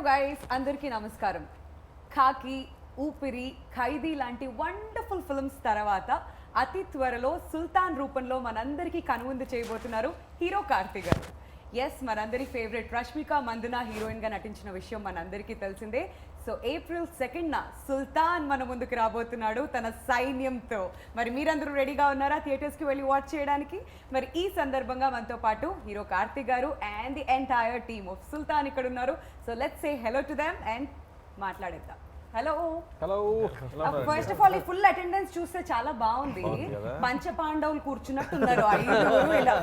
Guys, అందరికీ నమస్కారం. ఖాకీ, ఊపిరి, ఖైదీ లాంటి వండర్ఫుల్ ఫిల్మ్స్ తర్వాత అతి త్వరలో సుల్తాన్ రూపంలో మనందరికీ కనువిందు చేయబోతున్నారు హీరో కార్తీ గారు. ఎస్, మనందరి ఫేవరెట్ రష్మిక మందన హీరోయిన్గా నటించిన విషయం మనందరికీ తెలిసిందే. సో April 2న సుల్తాన్ మన ముందుకు రాబోతున్నాడు తన సైన్యంతో. మరి మీరందరూ రెడీగా ఉన్నారా థియేటర్స్కి వెళ్ళి వాచ్ చేయడానికి? మరి ఈ సందర్భంగా మనతో పాటు హీరో కార్తీ గారు and the entire team of Sultan ఇక్కడ ఉన్నారు. So let's say hello to them and మాట్లాడేద్దాం. Hello hello. First of all ఈ ఫుల్ అటెండెన్స్ చూస్తే చాలా బాగుంది. పంచ పాండవులు కూర్చున్నట్టున్నారు ఐదుగురు ఇలా.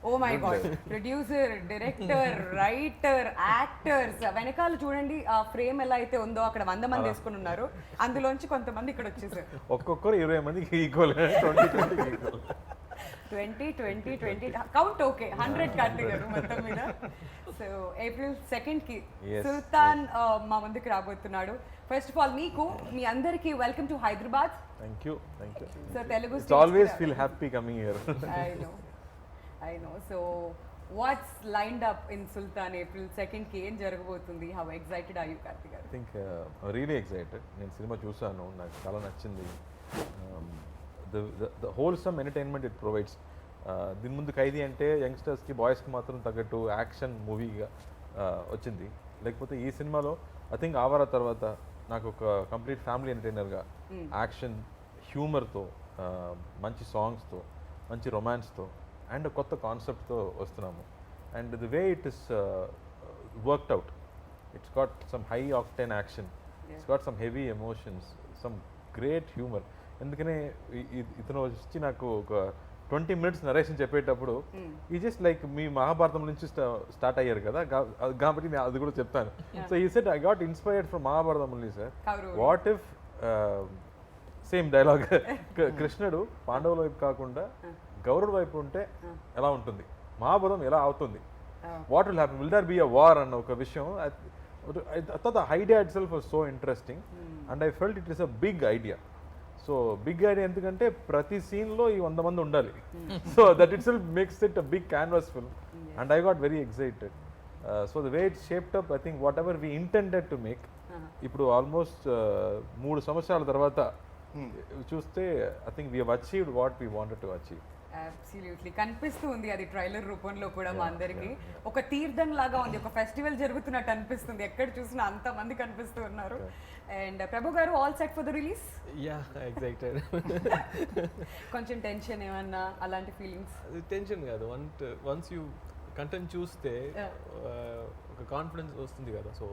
Oh my god, producer, director, writer, actors, వెనకాల చూడండి ఆ ఫ్రేమ్ ఎలా అయితే ఉందో అక్కడ 100 మంది వేసుకుని ఉన్నారు. అందులోంచి కొంతమంది ఇక్కడ వచ్చేసారు. ఒక్కొక్కరు 20 మందికి ఈక్వల్, 20 కౌంట్ ఓకే, 100 కార్తీ గారు మొత్తం మీద. సో April 2కి సుల్తాన్ మా ముందుకు రాబోతున్నాడు. ఫస్ట్ ఆఫ్ ఆల్ మీకు మీ అందరికీ welcome to Hyderabad. Thank you. So Telugu it's always feel happy coming here. I know. So what's lined up in Sultan April 2nd? ఏం జరగబోతుంది? How excited are you, Karthi గారు? I think really excited. నేను cinema చూసాను, నాకు చాలా నచ్చింది. The wholesome entertainment it provides. దీని ముందు ఖైదీ అంటే యంగ్స్టర్స్కి, బాయ్స్కి మాత్రం తగ్గట్టు యాక్షన్ మూవీగా వచ్చింది. లేకపోతే ఈ సినిమాలో ఐ థింక్ ఆవారా తర్వాత నాకు ఒక కంప్లీట్ ఫ్యామిలీ ఎంటర్టైనర్గా యాక్షన్, హ్యూమర్తో, మంచి సాంగ్స్తో, మంచి రొమాన్స్తో అండ్ కొత్త కాన్సెప్ట్తో వస్తున్నాము. And the way it is worked out, it's got some high octane action, it's got some heavy emotions, some great humour. ఎందుకనే ఇతను వచ్చి నాకు ఒక 20 minutes నరేషన్ చెప్పేటప్పుడు ఈ జస్ట్ లైక్ మీ మహాభారతం నుంచి స్టార్ట్ అయ్యారు కదా, కాబట్టి నేను అది కూడా చెప్తాను. సో ఈ set I got inspired from Mahabharatam only sir. What if same dialogue కృష్ణుడు పాండవుల వైపు కాకుండా గౌరవుల వైపు ఉంటే ఎలా ఉంటుంది, మహాభారతం ఎలా అవుతుంది, what will happen, will there be a war అన్న ఒక విషయం. I thought the idea itself was so interesting and I felt it is a big idea. So big idea ఎందుకంటే ప్రతి సీన్లో ఈ 100 మంది ఉండాలి. So that itself makes it a big canvas film and I got very excited. So the way it shaped up, I think whatever we intended to make, ఇప్పుడు almost 3 సంవత్సరాల తర్వాత చూస్తే I think we have achieved what we wanted to achieve. Absolutely కనిపిస్తూ ఉంది అది trailer రూపంలో కూడా మా అందరికి. ఒక తీర్థం లాగా ఉంది, ఒక ఫెస్టివల్ జరుగుతున్నట్టు అనిపిస్తుంది. ఎక్కడ చూసినా అంత మంది కనిపిస్తూ ఉన్నారు. అండ్ ప్రభు గారు, all set for the release? Yeah, excited. కొంచెం టెన్షన్ ఏమన్నా అలాంటి ఫీలింగ్స్? టెన్షన్ కాదు, వన్స్ యూ కంటెంట్ చూస్తే ఒక కాన్ఫిడెన్స్ వస్తుంది కదా. సో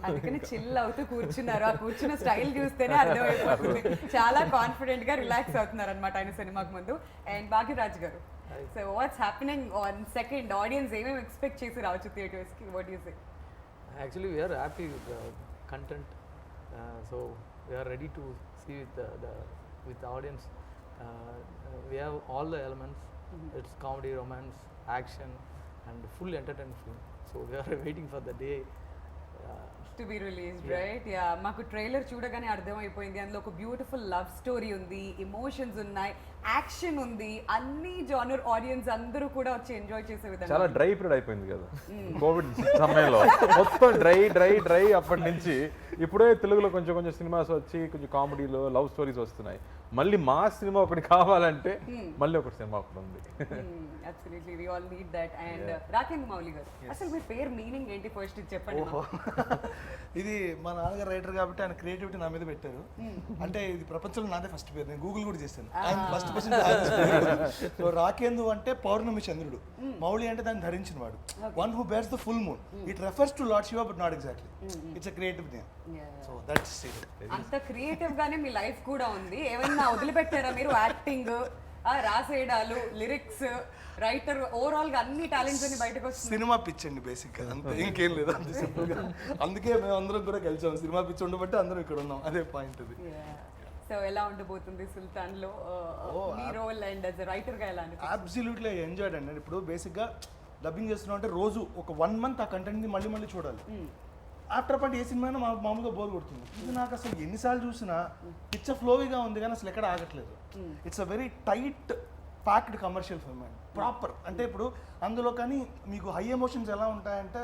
అందుకని చిల్ అవుతూ కూర్చున్నారు. ఆ కూర్చున్న స్టైల్ చూస్తేనే అర్థమైపోతుంది చాలా కాన్ఫిడెంట్ గా రిలాక్స్ అవుతున్నారు అనమాట ఆయన సినిమాకి ముందు. అండ్ భాగ్యరాజ్ గారు, so what's happening on second? Audience ఏమేమి ఎక్స్పెక్ట్ చేసి రావచ్చు థియేటర్స్ కి? What you say? Actually we're happy with content, so we're ready to see with the audience. We have all the elements. It's comedy, romance, action and full entertainment film. So we're waiting for the day to be released, right? Yeah, మాకు trailer చూడగానే అర్థమైపోయింది. అందులో ఒక beautiful love story ఉంది, emotions ఉన్నాయి, action ఉంది, అన్ని genre audience అందరూ కూడా వచ్చి ఎంజాయ్ చేసే విధంగా. చాలా డ్రై పీరియడ్ అయిపోయింది కదా కోవిడ్ సమయంలో, మొత్తం డ్రై. అప్పటి నుంచి ఇప్పుడే తెలుగులో కొంచెం సినిమాస్ వచ్చి కొంచెం కామెడీలో లవ్ స్టోరీస్ వస్తున్నాయి. మళ్ళీ మా సినిమా ఒకటి కావాలంటే మళ్ళీ ఒకటి సినిమా ఒకటి ఉంది. Absolutely, we all need that. And Rakendra Mouli గారు, అసలు మీ పేరు మీనింగ్ ఏంటి ఫస్ట్ చెప్పండి. ఇది మా నాన్నగారు రైటర్ కాబట్టి ఆయన క్రియేటివిటీ నా మీద పెట్టారు. అంటే ఇది ప్రపంచంలో నాదే ఫస్ట్ పేరు, నేను గూగుల్ కూడా చేశాను. First person. సో రాకేందు అంటే పౌర్ణమి చంద్రుడు, మౌలి అంటే దాన్ని ధరించిన వాడు, one who bears the full moon. It refers to lord Shiva but not exactly. It's a creative name. So that's it. అంత క్రియేటివ్ గానే మీ లైఫ్ కూడా ఉంది. ఏమన్నా వదిలిపెట్టారా మీరు? యాక్టింగ్, రాసేయడాలు, లిరిక్స్, రైటర్, ఓవరాల్ గా అన్ని టాలెంట్స్ అన్ని బయటకు వస్తుంది. సినిమా పిచ్ అండి బేసిక్ గా, అంతే, ఇంకేం లేదు, అంతే సింపుల్ గా. అందుకే మేము అందరం కూడా కలిసాం. సినిమా పిచ్ ఉండబట్టి అందరం ఇక్కడ ఉన్నాం, అదే పాయింట్ అది. సో ఎలా ఉండబోతుంది సుల్తాన్ లో మీ role and as a writer గా ఎలా అనిపిస్తుంది? అబ్సల్యూట్లీ ఎంజాయ్డ్ అండి. ఇప్పుడు బేసిక్ గా డబ్బింగ్ చేస్తున్నాం అంటే రోజు ఒక 1 month ఆ కంటెంట్ ని మళ్ళీ చూడాలి. ఆఫ్టర్ పాయింట్ ఏ సినిమా అయినా మామూలుగా బోర్ కొడుతుంది. ఇది నాకు అసలు ఎన్నిసార్లు చూసినా పిచ్చ ఫ్లోగా ఉంది కానీ అసలు ఎక్కడ ఆగట్లేదు. It's a very tight packed commercial film అండి, ప్రాపర్. అంటే ఇప్పుడు అందులో కానీ మీకు హై ఎమోషన్స్ ఎలా ఉంటాయంటే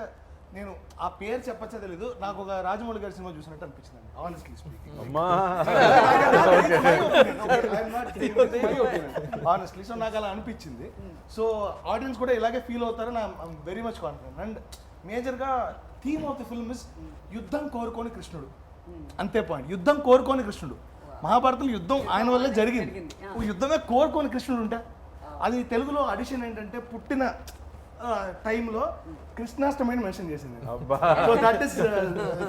నేను ఆ పేరు చెప్పచ్చా తెలీదు, నాకు ఒక రాజమౌళి గారి సినిమా చూసినట్టు అనిపించింది ఆనెస్ట్లీ స్పీకింగ్. అమ్మా ఆనెస్ట్లీ సో నాకు అలా అనిపించింది. సో ఆడియన్స్ కూడా ఇలాగే ఫీల్ అవుతారని I'm very much confident. And మేజర్గా theme of the film is యుద్ధం కోరుకోని కృష్ణుడు, అంతే పాయింట్. యుద్ధం కోరుకోని కృష్ణుడు. మహాభారతంలో యుద్ధం ఆయన వల్లే జరిగింది. యుద్ధమే కోరుకోని కృష్ణుడు ఉంటే అది తెలుగులో అడిషన్ ఏంటంటే పుట్టిన టైంలో కృష్ణాష్టమిని మెన్షన్ చేసింది. So that is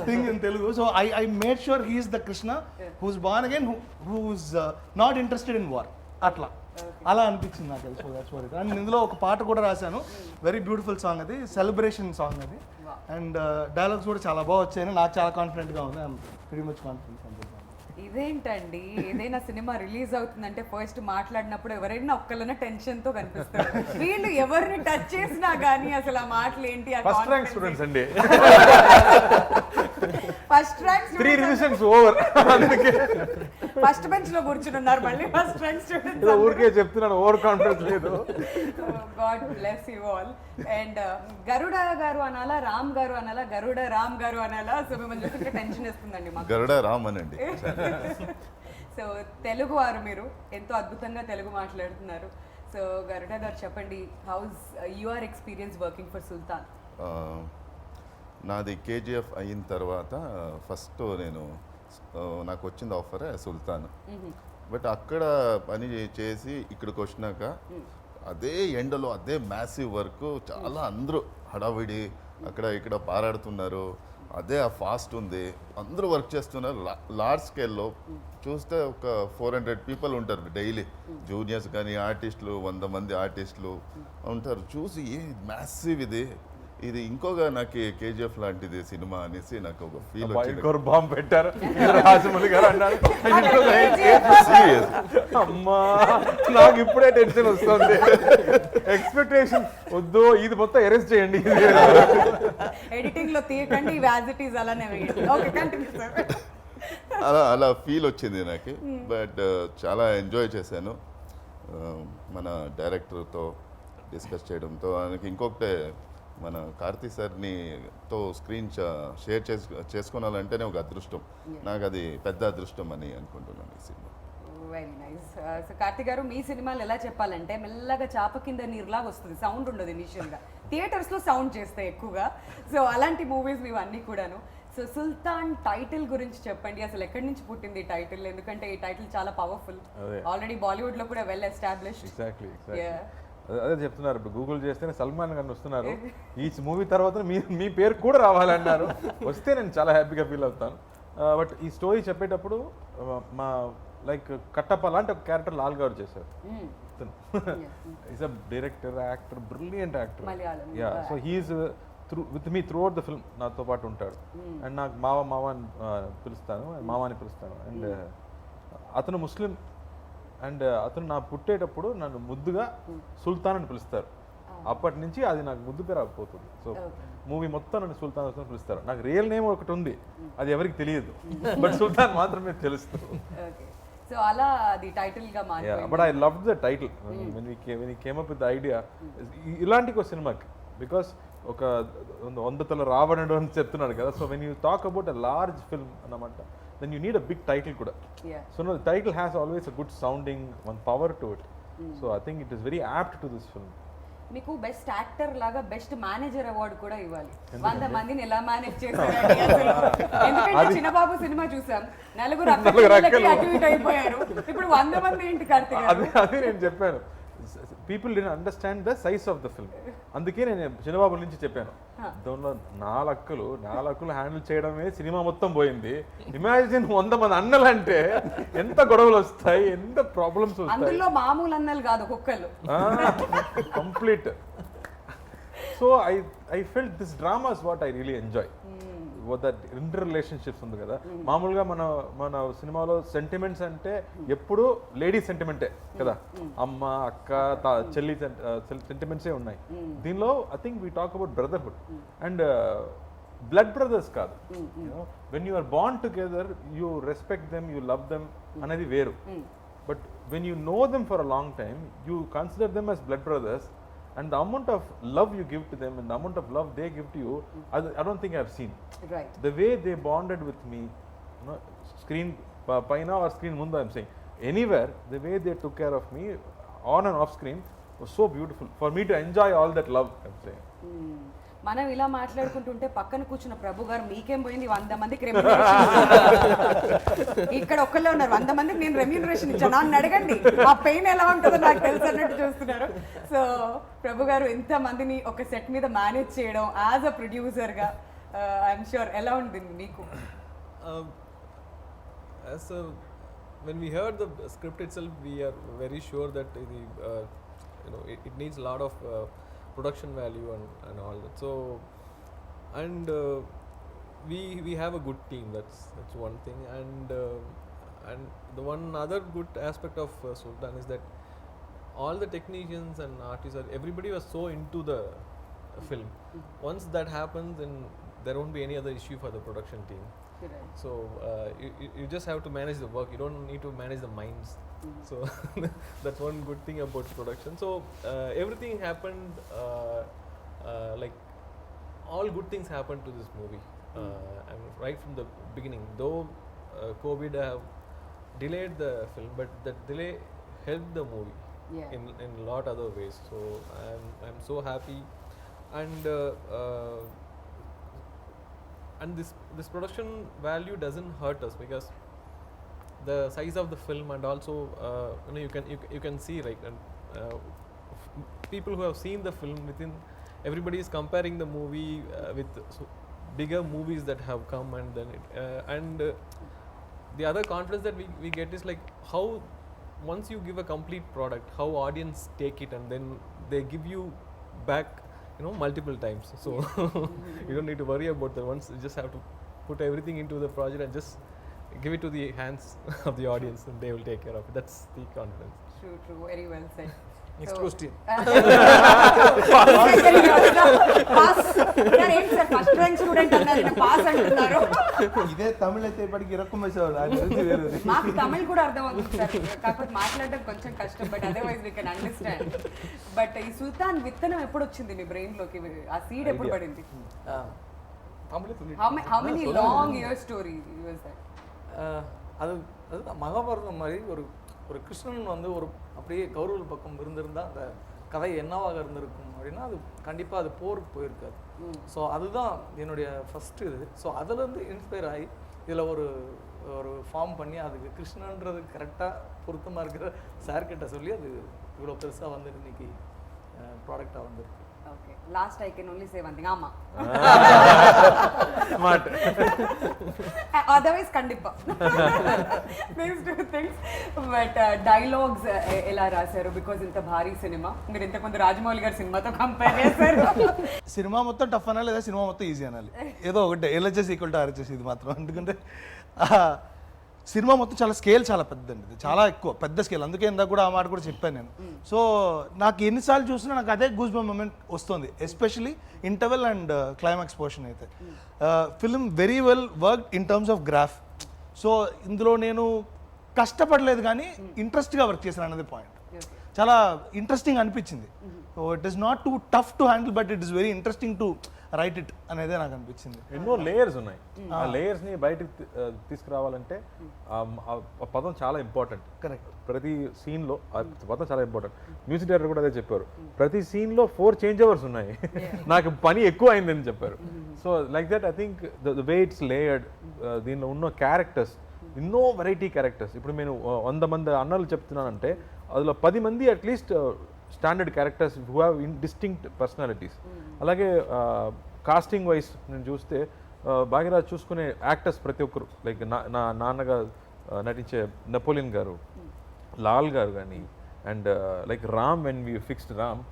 thing in Telugu. So I made sure he's the Krishna who's born again, who's not interested in war. అట్లా అలా అనిపించింది నాకు. So that's what it. And ఇందులో ఒక పాట కూడా రాశాను, వెరీ బ్యూటిఫుల్ సాంగ్, అది సెలబ్రేషన్ సాంగ్ అది. అండ్ డైలాగ్స్ కూడా చాలా బాగా వచ్చాయని నాకు చాలా కాన్ఫిడెంట్గా ఉంది. I'm very much confident. ఇదేంటండి, ఏదైనా సినిమా రిలీజ్ అవుతుందంటే ఫస్ట్ మాట్లాడినప్పుడు ఎవరైనా ఒక్కళ్ళనే టెన్షన్ తో కనిపిస్తారు. వీళ్ళు ఎవరిని టచ్ చేసినా గానీ అసలు ఆ మాటలు ఏంటి, ఫస్ట్ ర్యాంక్ స్టూడెంట్స్ అండి, ఫస్ట్ ర్యాంక్ 3 రివిజన్స్ ఓవర్, అందుకే ఫస్ట్ బెంచ్ లో కూర్చుని ఉన్నారు మళ్ళీ ఫస్ట్ ర్యాంక్ స్టూడెంట్స్. ఊరికే చెప్తున్నాను, ఓవర్ కాన్ఫిడెన్స్ లేదు. God bless you all. And Garuda గారు అనాలా, రామ్ గారు అనాలా, గరుడ రామ్ గారు అనాలా? సో మిమ్మల్ని చూస్తుంటే టెన్షన్ వేస్తుందండి మాకు. గరుడ రామ్ అనండి. సో తెలుగు వారు, మీరు ఎంతో అద్భుతంగా తెలుగు మాట్లాడుతున్నారు. సో గరుడ గారు చెప్పండి, how's your experience working for Sultan? నాది కేజీఎఫ్ అయిన తర్వాత ఫస్ట్ నేను నాకు వచ్చింది ఆఫర్ సుల్తాన్. బట్ అక్కడ పని చేసి ఇక్కడికి వచ్చినాక అదే ఎండలో అదే మ్యాసివ్ వర్క్, చాలా అందరూ హడావిడి అక్కడ ఇక్కడ పారాడుతున్నారు, అదే ఆ ఫాస్ట్ ఉంది, అందరూ వర్క్ చేస్తున్నారు. లార్జ్ స్కేల్లో చూస్తే ఒక 400 పీపుల్ ఉంటారు డైలీ, జూనియర్స్ కానీ ఆర్టిస్టులు 100 మంది ఆర్టిస్టులు ఉంటారు. చూసి మ్యాసివ్ ఇది ఇంకోగా నాకు కేజీఎఫ్ లాంటిది సినిమా అనేసి నాకు ఒక ఫీల్ వచ్చింది. బాంబు పెట్టారు రాజమౌళి గారు అన్నారు. అమ్మా నాకు ఇప్పుడే టెన్షన్ వస్తుంది. ఎక్స్పెక్టేషన్ వద్దు, ఇది మొత్తం అరెస్ట్ చేయండి, ఎడిటింగ్ లో తీయకండి, యాజ్ ఇట్ ఈస్ అలానే వేయండి. Okay, continue sir. అలా ఫీల్ వచ్చింది నాకు. బట్ చాలా ఎంజాయ్ చేశాను మన డైరెక్టర్తో డిస్కస్ చేయడంతో. ఆయనకి ఇంకొకటే, మన కార్తీ సార్తో స్క్రీన్ షేర్ చేసుకోవాలంటేనే ఒక అదృష్టం. నాకు అది పెద్ద అదృష్టం అని అనుకుంటున్నాను ఈ cinema. Very nice. So Karthi గారు, మీ సినిమాలు ఎలా చెప్పాలంటే మెల్లగా చాప కింద నీరులాగా వస్తుంది, సౌండ్ ఉండదు ఇనిషియల్గా, థియేటర్స్లో సౌండ్ చేస్తాయి ఎక్కువగా. సో అలాంటి మూవీస్ ఇవన్నీ కూడాను. సో సుల్తాన్ టైటిల్ గురించి చెప్పండి, అసలు ఎక్కడి నుంచి పుట్టింది ఈ టైటిల్? ఎందుకంటే ఈ టైటిల్ చాలా పవర్ఫుల్, ఆల్రెడీ బాలీవుడ్ లో కూడా వెల్ ఎస్టాబ్లిష్డ్. ఎగ్జాక్ట్లీ అదే చెప్తున్నారు. ఇప్పుడు గూగుల్ చేస్తేనే సల్మాన్ గారు వస్తున్నారు, ఈ మూవీ తర్వాత మీ పేరు కూడా రావాలన్నారు. వస్తే నేను చాలా హ్యాపీగా ఫీల్ అవుతాను. బట్ ఈ స్టోరీ చెప్పేటప్పుడు మా లైక్ కట్టప్ప లాంటి ఒక క్యారెక్టర్ లాల్ గారు చేశారు. Is a director, actor, brilliant actor. Yeah, so he's with me throughout the film, నాతో పాటు ఉంటాడు. అండ్ నాకు మావ అని పిలుస్తాను, మావాని పిలుస్తాను. అండ్ అతను ముస్లిం. అండ్ అతను నా పుట్టేటప్పుడు నన్ను ముద్దుగా సుల్తాన్ అని పిలుస్తారు. అప్పటి నుంచి అది నాకు ముద్దు పేరు అయిపోతుంది. సో మూవీ మొత్తం నన్ను సుల్తాన్ అని పిలుస్తారు. నాకు రియల్ నేమ్ ఒకటి ఉంది, అది ఎవరికి తెలియదు, బట్ సుల్తాన్ మాత్రమే తెలుస్తుంది. సో అలా అది టైటిల్ గా మారింది. But I love the title when we came up with the idea. ఇలాంటి ఒక సినిమాకి, బికాస్ ఒక 100 తల రావణుడు అని చెప్తున్నాడు కదా. So when you talk about a large film అన్నమాట, then you need a big title kuda. So no, the title has always a good sounding, one power to it. So I think it is very apt to this film. మీకు best actor లాగా best manager award కూడా ఇవ్వాలి. 100 మందిని ఎలా manage చేశారండి అసలు. ఎందుకంటే చిన్నబాబు cinema చూసాం, నలుగురు అటు ఇటు అయిపోయారు, ఇప్పుడు 100 మంది ఏంటి కార్తీక్? అది నేను చెప్పాను, people did understand the size of the film. అందుకే నేను చిన్నబాబు నుంచి చెప్పాను, దానిలో 4 అక్కలు హ్యాండిల్ చేయడమే సినిమా మొత్తం పోయింది. ఇమాజిన్ 100 మంది అన్నలు అంటే ఎంత గొడవలు వస్తాయి, ఎంత ప్రాబ్లమ్స్ వస్తాయి. అందులో మామూలు అన్నలు కాదు, కుక్కలు complete. So I felt this drama is what I really enjoy. That inter relationships ఉంది కదా. మామూలుగా మన సినిమాలో సెంటిమెంట్స్ అంటే ఎప్పుడు లేడీ సెంటిమెంటే కదా, అమ్మ అక్క చెల్లి సెంటిమెంట్సే ఉన్నాయి. దీనిలో I think we talk about brotherhood and blood brothers కాదు. When you are bond together, you respect them, you love them అనేది వేరు. But when you know them for a long time, you consider them as blood brothers. and the amount of love you give to them and the amount of love they give to you, I don't think I've seen. Right The way they bonded with me, you know, screen paina or screen mundu, I'm saying anywhere, the way they took care of me on and off screen was so beautiful for me to enjoy all that love, I'm saying. మనం ఇలా మాట్లాడుకుంటుంటే పక్కన కూర్చున్న ప్రభు గారు మీకేం పోయింది 100 మందికి ఇక్కడ ఒక్కళ్ళే ఉన్నారు 100 మందికి నేను రెమ్యూనరేషన్ ఇచ్చాను నన్ను అడగండి ఆ పెయిన్ ఎలా ఉంటుందో నాకు తెలుసు అన్నట్టు చూస్తున్నారు. సో ప్రభు గారు ఎంత మందిని ఒక సెట్ మీద మేనేజ్ చేయడం యాజ్ అ ప్రొడ్యూసర్గా ఐఎమ్ షూర్ ఎలా ఉంటుంది మీకు? When we heard the script itself, we are very sure that it needs a lot of production value and all that. So, and we have a good team. That's one thing. And the one other good aspect of Sultan is that all the technicians and artists, everybody was so into the film. Once that happens, then there won't be any other issue for the production team. So you just have to manage the work. You don't need to manage the minds. So that's one good thing about production. So everything happened like all good things happened to this movie. And right from the beginning, though COVID have delayed the film, but that delay helped the movie in a lot other ways. So I'm so happy, and this production value doesn't hurt us because the size of the film, and also you can see, like, people who have seen the film, everybody is comparing the movie with bigger movies that have come, and then the other confidence that we get is like how once you give a complete product, how audience take it, and then they give you back multiple times. So you don't need to worry about that. Once you just have to put everything into the project and just give it to the hands of the audience, and they will take care of it. That's the confidence. True, very well said. Next question. First rank student అన్నారు, pass అంటున్నారు. ఇదే తమిళ అయితే ఇప్పటికి ఇరక్కుమేసేవాళ్ళు. మాకు తమిళ్ కూడా అర్థం అవుతుంది sir, కాకపోతే మాట్లాడడం కొంచెం కష్టం, but otherwise we can understand. But ఈ సుల్తాన్ విత్తనం ఎప్పుడు వచ్చింది నీ బ్రెయిన్ లోకి? ఆ సీడ్ ఎప్పుడు పడింది? How many long year story was that? அது மகாபாரதம் மாதிரி ஒரு கிருஷ்ணன் வந்து ஒரு அப்படியே கௌரவ பக்கம் இருந்திருந்தால் அந்த கதை என்னவாக இருந்திருக்கும் அப்படின்னா அது கண்டிப்பாக அது போருக்கு போயிருக்காது. ஸோ அதுதான் என்னுடைய ஃபஸ்ட்டு இது. ஸோ அதுலேருந்து இன்ஸ்பயர் ஆகி இதில் ஒரு ஃபார்ம் பண்ணி அதுக்கு கிருஷ்ணன்றது கரெக்டாக பொருத்தமாக இருக்கிற சார்கிட்ட சொல்லி அது இவ்வளோ பெருசாக வந்து இன்னைக்கு ப்ராடக்டாக வந்துருக்கு. Okay, last I can only say one thing. Amma. Smart. Otherwise kandipa. These two things. But dialogues ela rasaru because inta bhari cinema. Meer inta kondu Rajamouli gar cinema tho compare chesaru. Cinema మొత్తం tough అనాలి లేదా cinema మొత్తం easy అనాలి, ఏదో ఒకటి LHS equal to RHS ఇది మాత్రం. ఎందుకంటే సినిమా మొత్తం చాలా స్కేల్ చాలా పెద్దండి, ఇది చాలా ఎక్కువ పెద్ద స్కేల్. అందుకే ఇందాక కూడా ఆ మాట కూడా చెప్పాను నేను. సో నాకు ఎన్నిసార్లు చూసినా నాకు అదే గూస్ బంప్ మూమెంట్ వస్తుంది, especially interval and climax portion అయితే. Film very well work in terms of graph. So ఇందులో నేను కష్టపడలేదు కానీ ఇంట్రెస్ట్గా వర్క్ చేశాను అనేది పాయింట్. చాలా ఇంట్రెస్టింగ్ అనిపించింది. So it is not two tough to handle, but it is very interesting to right it అనేదే నాకు అనిపించింది. ఎన్నో లేయర్స్ ఉన్నాయి, ఆ లేయర్స్ ని బయటకు తీసుకురావాలంటే ఆ పదం చాలా ఇంపార్టెంట్. కరెక్ట్. ప్రతి సీన్ లో ఆ పదం చాలా ఇంపార్టెంట్. మ్యూజిక్ డైరెక్టర్ కూడా అదే చెప్పారు, ప్రతి సీన్ లో 4 చేంజ్ ఓవర్స్ ఉన్నాయి, నాకు పని ఎక్కువ అయిందని చెప్పారు. So like that I think the way it's layered, దీనిలో ఉన్న క్యారెక్టర్స్ ఎన్నో వెరైటీ క్యారెక్టర్స్. ఇప్పుడు నేను 100 మంది అన్నలు చెప్తున్నానంటే అందులో 10 మంది at least standard characters who have distinct personalities. అలాగే కాస్టింగ్ వైజ్ నేను చూస్తే భాగ్యరాజ్ చూసుకునే యాక్టర్స్ ప్రతి ఒక్కరు, లైక్ నా నాన్నగా నటించే నెపోలియన్ గారు, లాల్ గారు కానీ, and like Ram, when we fixed Ram,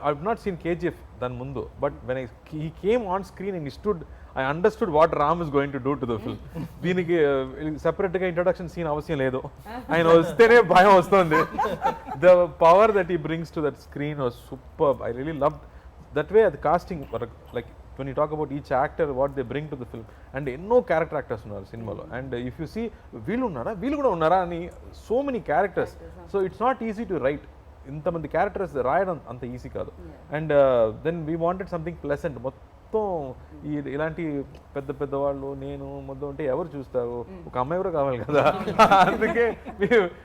I've not seen KGF దాని ముందు, but when he came on screen and he stood, I understood what Ram is going to do to the film. దీనికి సెపరేట్గా introduction scene అవసరం లేదు, ఆయన వస్తేనే భయం వస్తుంది. The power that he brings to that screen was superb. I really loved that way. The casting, like when you talk about each actor, what they bring to the film, and ఎన్నో character actors ఉన్నారు సినిమాలో. And if you see వీళ్ళు ఉన్నారా వీళ్ళు కూడా ఉన్నారా అని, so many characters. So it's not easy to write. ఇంతమంది క్యారెక్టర్స్ రాయడం అంత ఈజీ కాదు. And then we wanted something pleasant. మొత్తం ఇలాంటి పెద్ద పెద్ద వాళ్ళు నేను మొత్తం ఉంటే ఎవరు చూస్తారు, ఒక అమ్మాయి కూడా కావాలి కదా. అందుకే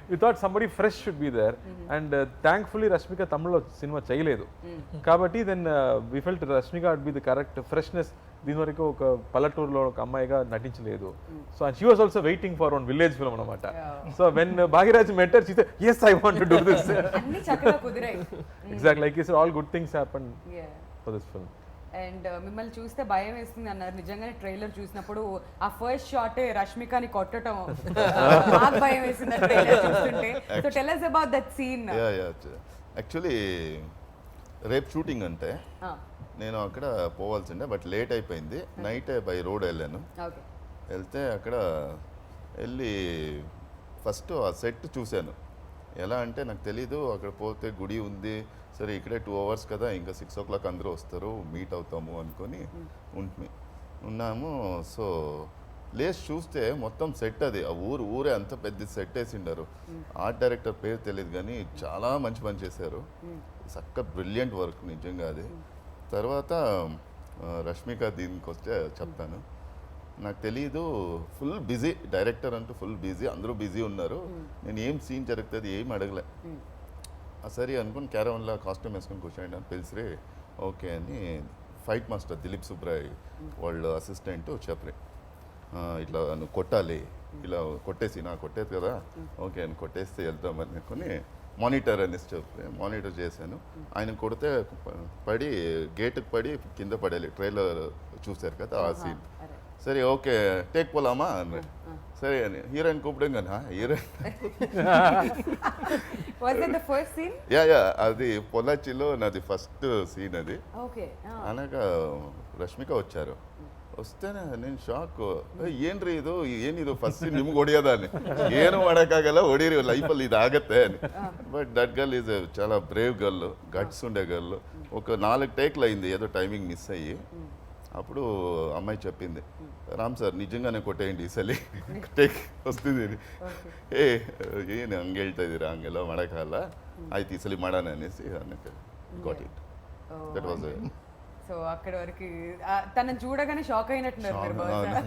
we thought somebody fresh should be there. And thankfully Rashmika తమిళ్లో సినిమా చేయలేదు కాబట్టి then we felt Rashmika would be the correct freshness. దీని వరకు ఒక పల్లెటూరులో ఒక అమ్మాయిగా నటించలేదు. So and she was also waiting for one village film అనమాట. So when Bhagyaraj met her, she said, yes, I want to do this. అన్ని చక్కగా కుదిరాయి. Exactly, like you said, all good things happened for this film. And మిమ్మల్ని చూస్తే భయం వేస్తుంది అన్నారు. నిజంగానే trailer చూసినప్పుడు ఆ ఫస్ట్ షాటే రష్మికని కొట్టడం నాకు భయం వేసింది ట్రైలర్ చూస్తుంటే. So tell us about that scene. Actually రేపు షూటింగ్ అంటే నేను అక్కడ పోవాల్సిందే, బట్ లేట్ అయిపోయింది. నైట్ బై రోడ్ వెళ్ళాను. వెళ్తే అక్కడ వెళ్ళి ఫస్ట్ ఆ సెట్ చూశాను. ఎలా అంటే నాకు తెలీదు, అక్కడ పోతే గుడి ఉంది, సరే ఇక్కడే 2 hours కదా, ఇంకా 6 o'clock అందరూ వస్తారు, మీట్ అవుతాము అనుకొని ఉన్నాము. సో లేచి చూస్తే మొత్తం సెట్ అది, ఆ ఊరే అంత పెద్ద సెట్ వేసిండారు. ఆర్ట్ డైరెక్టర్ పేరు తెలియదు కానీ చాలా మంచి పని చేశారు. చక్క బ్రిలియంట్ వర్క్ నిజంగా అది. తర్వాత రష్మిక దీనికి వస్తే చెప్తాను. నాకు తెలీదు, ఫుల్ బిజీ డైరెక్టర్ అంటూ ఫుల్ బిజీ, అందరూ బిజీ ఉన్నారు. నేను ఏం సీన్ జరుగుతుంది ఏం అడగలే. సరే అనుకుని క్యారవన్లో కాస్ట్యూమ్ వేసుకొని కూర్చోండి పిలిచిరే. ఓకే అని ఫైట్ మాస్టర్ దిలీప్ సుబ్రాయ్ వాళ్ళ అసిస్టెంట్ చెప్పరే, ఇట్లా నువ్వు కొట్టాలి, ఇలా కొట్టేసి నా కొట్టేది కదా, ఓకే అని కొట్టేస్తే వెళ్తామని అనుకుని మానిటర్ అనేసి చెప్పి మానిటర్ చేశాను. ఆయన కొడితే పడి గేటుకు పడి కింద పడాలి. ట్రైలర్ చూశారు కదా ఆ సీన్. సరే ఓకే టేక్ పోలామా అన్నాడు. సరే అని హీరోయిన్ కూపడం హీరోయిన్ యా అది పొలాచిలో నాది ఫస్ట్ సీన్ అది. అనగా రష్మిక వచ్చారు. ವಸ್ತೇನೆ ನೀನು ಶಾಕು ಏನ್ರಿ ಏನಿದು ಫಸ್ಟ್ ನಿಮ್ಗೆ ಹೊಡಿಯೋದಾನೆ ಏನು ಮಾಡೋಕ್ಕಾಗಲ್ಲ ಹೊಡೀರಿ ಲೈಫಲ್ಲಿ ಇದಾಗತ್ತೆ బట్ దట్ గర్ల్ ఈజ్ చాలా బ్రేవ్ గర్ల్, గట్స్ ఉండే గర్ల్. ఒక 4 టేక్లు అయింది ఏదో టైమింగ్ మిస్ అయ్యి. అప్పుడు అమ్మాయి చెప్పింది, రామ్ సార్ నిజంగానే ಕೊಟ್ಟೇಂಡಿ ಈ ಸಲ ಟೇಕ್ ವಸ್ತಿದ್ದೀನಿ ಏನು ಹಂಗೆ ಹೇಳ್ತಾ ಇದ್ದೀರಾ, ಹಂಗೆಲ್ಲ ಮಾಡೋಕ್ಕಾಗಲ್ಲ, ಆಯ್ತು ಈ ಸಲ ಮಾಡೋಣ ಅನ್ನಿಸಿ ಅನ್ನಕ್ಕೆ got it. That was so అక్కడ వరకు తనని చూడగానే షాక్ అయినట్టున్నారు మీరు బహుశా.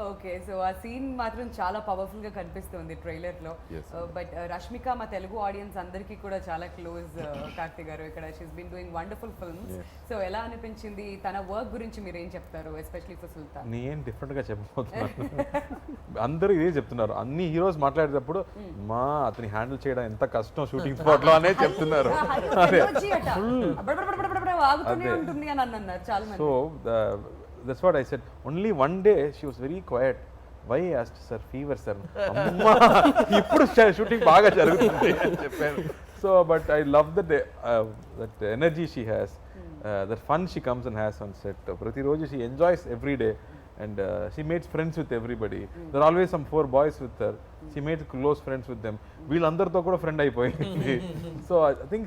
ఓకే, సో ఆ సీన్ మాత్రం చాలా పవర్ఫుల్ గా కనిపిస్తుంది ట్రైలర్ లో. బట్ రష్మిక మా తెలుగు ఆడియన్స్ అందరికీ కూడా చాలా క్లోజ్. కార్తీ గారు ఇక్కడ she's been doing wonderful films. So ఎలా అనిపించింది తన వర్క్ గురించి మీరు ఏం చెప్తారు, ఎస్పెషల్లీ ఫర్ సుల్తాన్? నేను డిఫరెంట్ గా చెప్పబోతున్నాను. అందరూ ఇదే చెప్తున్నారు, అన్ని హీరోస్ మాట్లాడేటప్పుడు మా అతని హ్యాండిల్ చేయడం ఎంత కష్టం షూటింగ్ స్పాట్ లో అనే చెప్తున్నారు. So that's what I said. Only one day she was very quiet. Why I asked, sir, fever sir. Amma ippudu shooting baga jarugutundi ani cheppanu. So but I love that energy she has, that fun she comes and has on set. Prati roju she enjoys every day, and she makes friends with everybody. There are always some 4 boys with her. She made close friends with them. వీళ్ళందరితో కూడా friend అయిపోయింది. So I think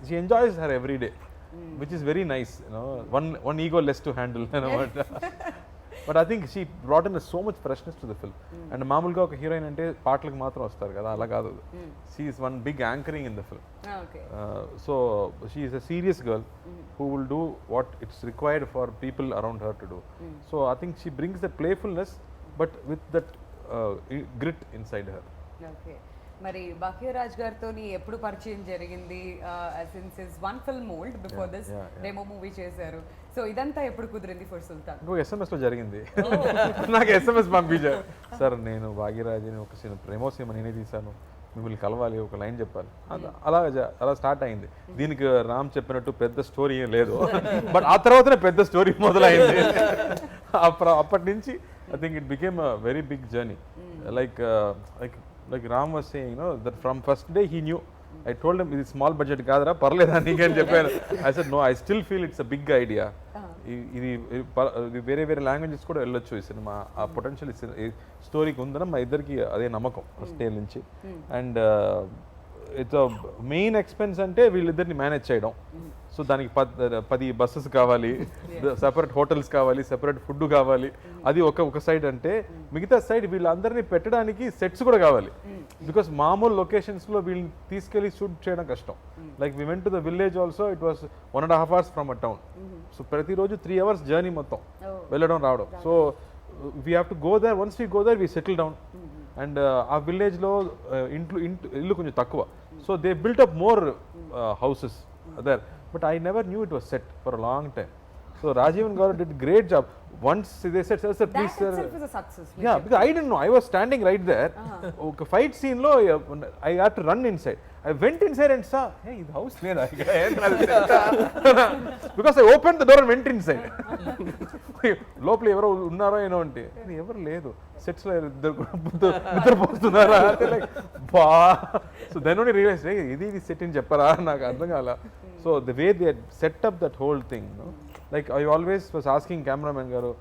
she enjoys her every day, which is very nice, you know. One ego less to handle, you know. But I think she brought in so much freshness to the film. And మామూలుగా ఒక heroine అంటే పాటలకు మాత్రం వస్తారు కదా, అలా కాదు. She is one big anchoring in the film. So she is a serious girl who will do what it's required for people around her to do. So I think she brings that playfulness but with that grit inside her. Okay. మరి భాగ్యరాజ్ గారితో ఎప్పుడు పరిచయం జరిగింది? Since his one film old before this demo movie చేశారు. So ఇదంతా ఎప్పుడు కుదిరింది for సుల్తాన్? ఇంకో SMS లో జరిగింది. నాకు SMS పంపించారు, సార్ నేను భాగ్యరాజ్ని ఒక ప్రేమో సినిమా నేనే తీశాను, మిమ్మల్ని కలవాలి, ఒక లైన్ చెప్పాలి. అలా స్టార్ట్ అయింది. దీనికి రామ్ చెప్పినట్టు పెద్ద స్టోరీ ఏం లేదు, బట్ ఆ తర్వాతనే పెద్ద స్టోరీ మొదలైంది. అప్పటి నుంచి I think it became a very big journey. Like Ram was saying, you know, that from first day he knew. I told him, it's small budget kadra parleda nikani cheppanu. I said no, I still feel it's a big idea. ఇది వేరే వేరే languages కూడా వెళ్ళొచ్చు ఈ cinema, ఆ potential స్టోరీకి ఉందని మా ఇద్దరికి అదే నమ్మకం ఫస్ట్ డే నుంచి. అండ్ ఇట్స్ మెయిన్ ఎక్స్పెన్స్ అంటే వీళ్ళిద్దరిని మేనేజ్ చేయడం. సో దానికి 10 బస్సెస్ కావాలి, సెపరేట్ హోటల్స్ కావాలి, సెపరేట్ ఫుడ్ కావాలి. అది ఒక సైడ్ అంటే మిగతా సైడ్ వీళ్ళందరినీ పెట్టడానికి సెట్స్ కూడా కావాలి. బికాస్ మామూలు లొకేషన్స్లో వీళ్ళని తీసుకెళ్ళి షూట్ చేయడం కష్టం. Like we went to the village also, it was 1.5 hours from a town. So ప్రతిరోజు 3 hours జర్నీ మొత్తం వెళ్ళడం రావడం. So we have to go there. Once we go there we settle down. And ఆ విలేజ్లో ఇల్లు కొంచెం తక్కువ. So they built up more houses there, but I never knew it was set for a long time. So Rajivan Garu did great job. Once they said, sir, That please, sir. itself is a success. Yeah, because I didn't know. I was standing right there. Okay, fight scene lo, I had to run inside. I went inside and saw, hey, the house leda. Because I opened the door and went inside. లోపల ఎవరో ఉన్నారో ఏనో అంటే ఎవరు లేదు, సెట్స్లో నిద్రపోతున్నారా అంటే like బా. So then only realise ఇది set అని చెప్పరా, నాకు అర్థం కాల. So the way they set up that whole thing, like I always was asking cameraman గారు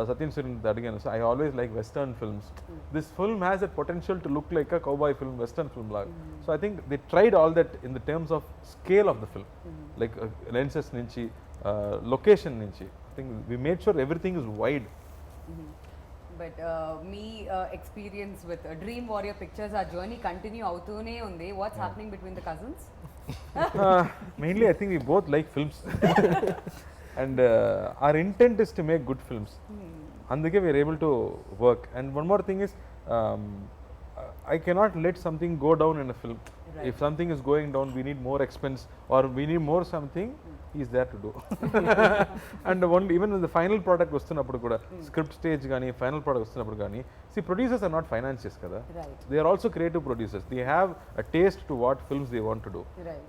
సత్యం సురేన్ అడిగాను. So I always like western films. This film has a potential to look like a cowboy film, western film లాగా. So I think they tried all that in the terms of scale of the film, like lenses నుంచి, location నుంచి. I think we made sure everything is wide. But me experience with Dream Warrior Pictures, our journey continue avutune undi. What's happening between the cousins? Mainly I think we both like films. And our intent is to make good films. Andike we are able to work. And one more thing is, I cannot let something go down in a film. If something is going down, we need more expense or we need more something, he is there to do. And only even when the final product వస్తున్నప్పుడు కూడా, script stage కానీ final product వస్తున్నప్పుడు కానీ, see, producers are not financiers kada. Right. They are also creative producers. They have a taste to what films they want to do. Right.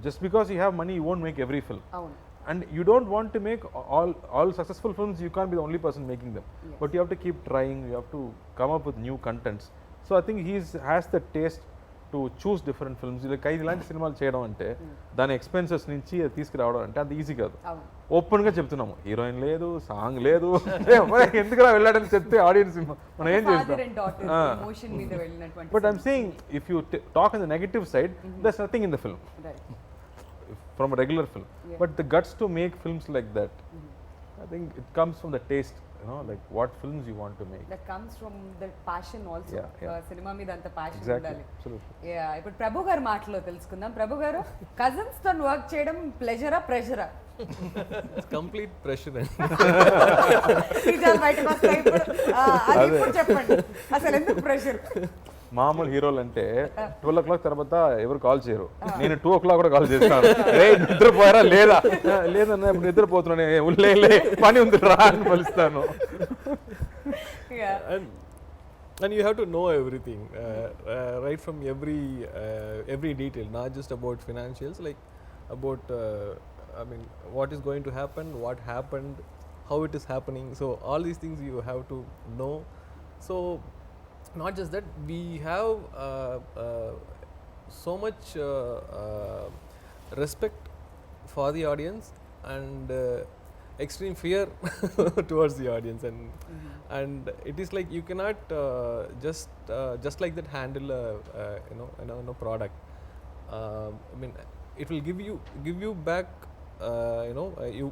Just because you have money, you won't make every film. Avunu. And you don't want to make all successful films. You can't be the only person making them. Yes. But you have to keep trying. You have to come up with new contents. So I think he has the taste to choose different films. ఇలా ఇలాంటి సినిమాలు చేయడం అంటే దాని expenses నుంచి తీసుకురావడం అంటే అంత ఈజీ కాదు. ఓపెన్గా చెప్తున్నాము, హీరోయిన్ లేదు, సాంగ్ లేదు, ఎందుకురా వెళ్ళాడని చెప్తే ఆడియన్స్ మనం ఏం చేస్తాం. But I'm saying if you talk in the negative side, దర్స్ nothing in the film from a regular film. But the guts to make films like that, I think it comes from the taste, you know, like what films you want to make. That comes from the passion also. Cinema మీద అంత passion ఉండాలి. Absolutely. Yeah, ఇప్పుడు ప్రభు గారి మాటలో తెలుసుకుందాం. ప్రభు గారు, cousins తో work చేయడం ప్లెజరా ప్రెషరా? Complete pressure. నిజాలు బయటకు వస్తాయి ఇప్పుడు. అది ఇప్పుడు చెప్పండి, అసలు ఎందుకు ప్రెషర్? మామూలు హీరోలు అంటే 12 o'clock తర్వాత ఎవరు కాల్ చేయరు. నేను 2 o'clock కూడా కాల్ చేస్తాను. నిద్రపోయారా లేదా, లేదన్నా ఇప్పుడు నిద్రపోతున్నాను, లే పని ఉంది రా అని పిలుస్తాను. And you have to know everything, right from every detail, not just about financials, like about I mean, what is going to happen, what happened, how it is happening. So all these things you have to know. So not just that, we have so much respect for the audience and extreme fear towards the audience, and it is like you cannot just like that handle a product. I mean, it will give you back.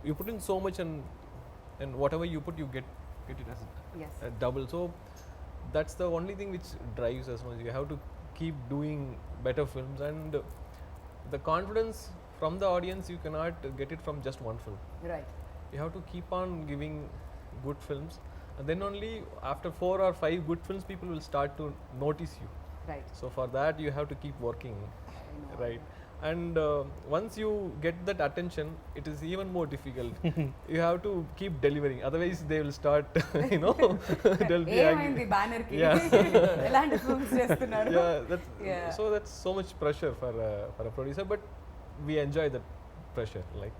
You put in so much, and whatever you put, you get it as double. So that's the only thing which drives us much. You have to keep doing better films, and the confidence from the audience you cannot get it from just one film. Right. You have to keep on giving good films, and then only after 4 or 5 good films people will start to notice you. Right. So for that you have to keep working, right? And once you get that attention, it is even more difficult. You have to keep delivering, otherwise they will start they'll be ఏమైంది banner కి, ఎలాంటి films చేస్తున్నారు? So that's so much pressure for a producer, but we enjoy that pressure, like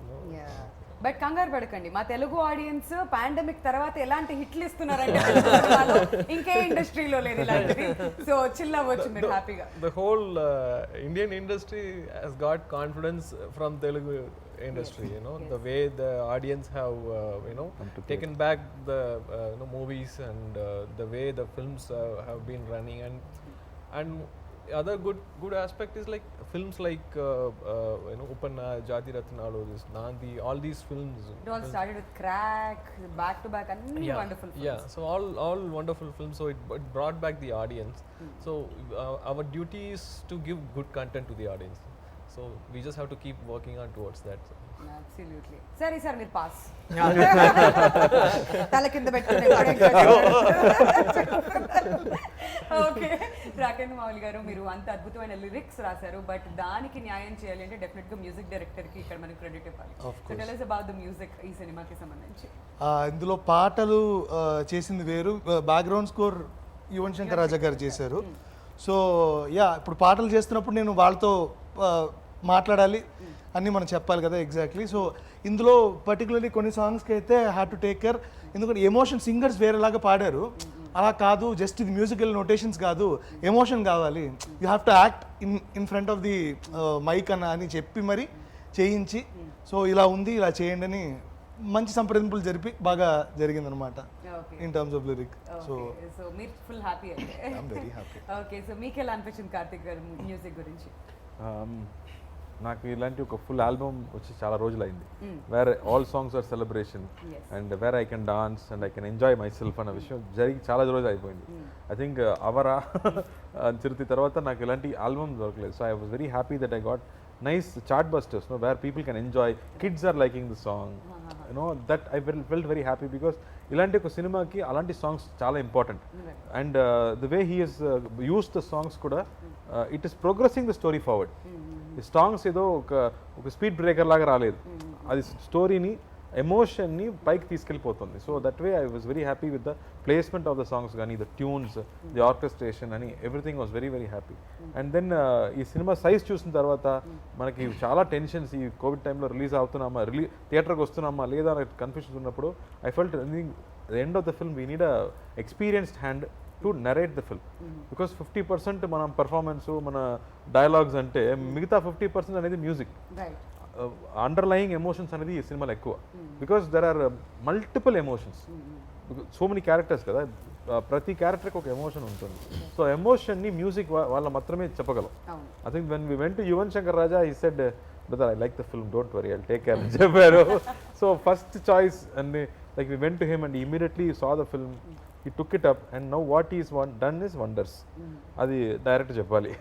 but కంగారు పడకండి, మా Telugu audience pandemic తర్వాత ఎలాంటి హిట్లు ఇస్తున్నారంటే ఇంకే ఇండస్ట్రీలో లేదు ఇలాంటిది. సో చిల్ అవ్వచ్చు మీరు హ్యాపీగా. The whole Indian industry has got confidence from Telugu industry, the way the audience have taken back the movies, and the way the films have been running, and other good aspect is like films like Upanna, Jati Ratnalu, this Nandi, all these films. It all started with Crack, back to back, and wonderful films. Yeah, so all wonderful films. So it brought back the audience. So our duty is to give good content to the audience. So we just have to keep working on towards that. So. Absolutely. సరే sir మీరు pass Yeah. తల కింద పెట్టుకుని okay Rakendra Mouli గారు మీరు అంత అద్భుతమైన lyrics రాశారు బట్ దానికి న్యాయం చేయాలి అంటే డెఫినెట్ గా మ్యూజిక్ డైరెక్టర్ కి ఇక్కడ మనకి క్రెడిట్ ఇవ్వాలి so tell us about the music ఈ సినిమాకి సంబంధించి ఇందులో పాటలు చేసింది వేరు, బ్యాక్గ్రౌండ్ స్కోర్ యువన్ శంకర్ రాజా గారు చేశారు. సో యా ఇప్పుడు పాటలు చేస్తున్నప్పుడు నేను వాళ్ళతో మాట్లాడాలి అన్నీ మనం చెప్పాలి కదా ఎగ్జాక్ట్లీ. సో ఇందులో పర్టికులర్లీ కొన్ని సాంగ్స్కి అయితే హ్యాడ్ టు టేక్ కేర్, ఎందుకంటే ఎమోషన్ సింగర్స్ వేరేలాగా పాడారు, అలా కాదు జస్ట్ ఇది మ్యూజికల్ నోటేషన్స్ కాదు, ఎమోషన్ కావాలి, you have to act in front of the mike అని చెప్పి మరి చేయించి, సో ఇలా ఉంది ఇలా చేయండి అని మంచి సంప్రదింపులు జరిపి బాగా జరిగిందనమాట in terms of lyric. So so మీరు ఫుల్ హ్యాపీ అయితే I'm very happy. Okay so మీకు ఎలా అనిపించింది కార్తిక్ గారు మ్యూజిక్ గురించి? నాకు ఇలాంటి ఒక ఫుల్ ఆల్బమ్ వచ్చి చాలా రోజులైంది, where all songs are celebration and where I can dance and I can enjoy myself అన్న విషయం జరిగి చాలా రోజులు అయిపోయింది. ఐ థింక్ అవరా చిరుతి తర్వాత నాకు ఇలాంటి ఆల్బమ్ దొరకలేదు. So I was very happy that I got nice chart busters, where people can enjoy, kids are liking the song, that I felt very happy because ilanti oka cinema ki alanti songs chaala important, and the way he has used the songs kuda it is progressing the story forward. The songs edo oka speed breaker laga raaledu, adi story ni emotion ని పైకి తీసుకెళ్ళిపోతుంది. So that way I was very happy with the placement of the songs కానీ the tunes, the orchestration అని everything was very very happy. And then ఈ సినిమా size చూసిన తర్వాత మనకి చాలా టెన్షన్స్, ఈ కోవిడ్ టైంలో రిలీజ్ అవుతున్నామా, థియేటర్కి వస్తున్నామా లేదా అనే కన్ఫ్యూజన్స్ ఉన్నప్పుడు I felt the end of the film we need a experienced hand to narrate the film, because 50% మనం పర్ఫార్మెన్స్ మన డైలాగ్స్ అంటే మిగతా 50% అనేది మ్యూజిక్, అండర్లయింగ్ ఎమోషన్స్ అనేది ఈ సినిమాలో ఎక్కువ, because there are multiple emotions, so many characters కదా, ప్రతి క్యారెక్టర్కి ఒక ఎమోషన్ ఉంటుంది. సో ఎమోషన్ని మ్యూజిక్ వాళ్ళ మాత్రమే చెప్పగలం. I think when we went to Yuvan Shankar Raja he said brother I like the film, don't worry I'll take care అని చెప్పారు. So first choice and like we went to him and immediately saw the film, he took it up and now what he's done is wonders. అది direct చెప్పాలి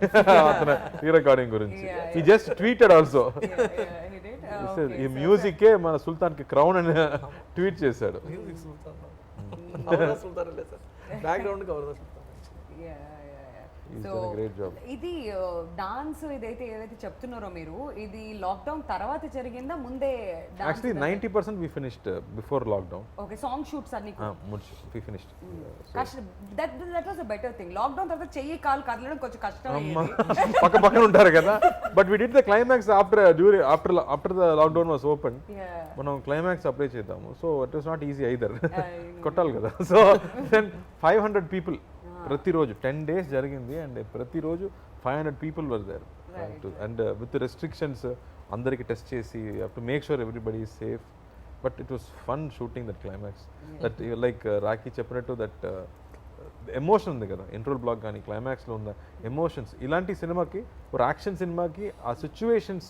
అతను ఈ recording గురించి. he just tweeted also, ఈ మ్యూజికే మన సుల్తాన్ కి crown అని tweet చేశాడు. మ్యూజిక్ సుల్తాన్ అవరా సుల్తాన్ లేదు సార్, బ్యాక్గ్రౌండ్ కి అవరా సుల్తాన్. He's done a great job. ఇది డాన్స్ ఇదైతే ఏదైతే చెప్తున్నారో మీరు, ఇది లాక్డౌన్ తర్వాత జరిగిందా ముందే? Actually 90% we finished before lockdown. Okay song shoots అన్ని We finished. That was a better thing. Lockdown తర్వాత చెయ్యి కాలు కదలడం కొంచెం కష్టం, పక్క పక్కన ఉంటారు కదా, but we did the climax after the lockdown was open. మనం క్లైమాక్స్ అప్లై చేద్దాము, so it was not easy either, కొట్టాలి కదా. సో దెన్ 500 people ప్రతిరోజు 10 days జరిగింది, అండ్ ప్రతిరోజు 500 people were there, and with restrictions అందరికి టెస్ట్ చేసి to make sure everybody is safe. But it was fun shooting that climax, that like Rakhi చెప్పినట్టు that emotion ఉంది కదా ఇంట్రోల్ బ్లాక్ కానీ క్లైమాక్స్లో ఉన్న ఎమోషన్స్. ఇలాంటి సినిమాకి ఒక యాక్షన్ సినిమాకి ఆ సిచ్యువేషన్స్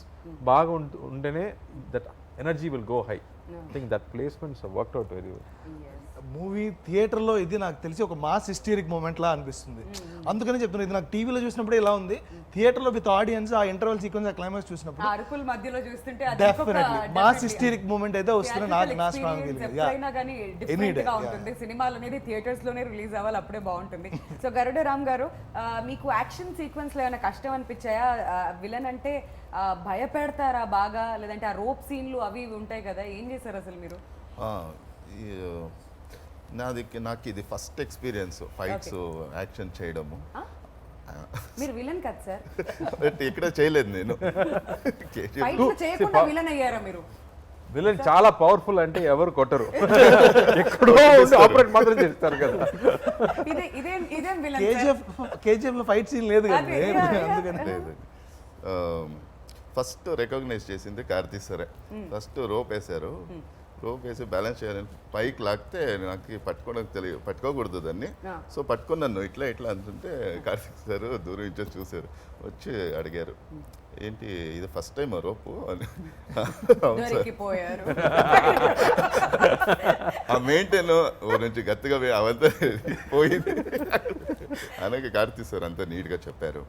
బాగా ఉంటేనే that energy will go high. I think that placements worked out very well. Movie థియేటర్లో ఇది నాకు తెలిసి ఒక మాస్ హిస్టరిక్ మూమెంట్ లా అనిపిస్తుంది. అందుకని చెప్తున్నాను, ఇది నాకు టీవీలో చూసినప్పుడు ఇలా ఉంది, థియేటర్లో విత్ ఆడియన్స్ ఆ ఇంటర్వల్ సీక్వెన్స్ ఆ క్లైమాక్స్ చూసినప్పుడు అరుకుల మధ్యలో చూస్తుంటే డెఫినెట్లీ మాస్ హిస్టరిక్ మూమెంట్ అయితే వస్తుంది. నా స్ట్రాంగ్ ఎప్పుడైనా కానీ డిఫరెంట్ గా ఉంటుంది. సినిమాలు అనేది థియేటర్స్ లోనే రిలీజ్ అవ్వాలి, అప్పుడే బాగుంటుంది. సో గరుడ రామ్ గారు, మీకు యాక్షన్ సీక్వెన్స్ లో ఏమైనా కష్టం అనిపించాయా? విలన్ అంటే భయపెడతారా బాగా, లేదంటే ఆ రోప్ సీన్లు అవి ఇవి ఉంటాయి కదా, ఏం చేశారు అసలు మీరు? నాకు ఇది ఫస్ట్ ఎక్స్పీరియన్స్ ఫైట్స్ యాక్షన్ చేయడము. మీరు విలన్ కదా సార్? ఇక్కడ చేయలేదు నేను. చేయకుండా విలన్ అయ్యారా మీరు? విలన్ చాలా పవర్ఫుల్ అంటే ఎవరు కొట్టరు, ఎక్కడో ఆపరేట్ మాత్రం చేస్తారు కదా. ఇదేం విలన్? కేజీఎఫ్ లో ఫైట్ సీన్ లేదు కదా, అందుకని లేదు. ఫస్ట్ రికగ్నైజ్ చేసింది కార్తీ సరే, ఫస్ట్ రోప్ వేశారు, రోప్ వేసి బ్యాలెన్స్ చేయాలని పైకి లాగితే నాకు పట్టుకోవడానికి తెలియదు, పట్టుకోకూడదు దాన్ని. Ah. సో పట్టుకున్నాను ఇట్లా ఇట్లా అంటుంటే కార్తీక్ సార్ దూరం నుంచి చూశారు, వచ్చి అడిగారు ఏంటి ఇది ఫస్ట్ టైం రోపు అని. అవును సార్. దొరికిపోయారు. ఆ మెయింటైన్ ఓ నుంచి గట్టిగా అవంతా పోయింది అలాగే కార్తీక్ సార్ అంతా నీట్గా చెప్పారు.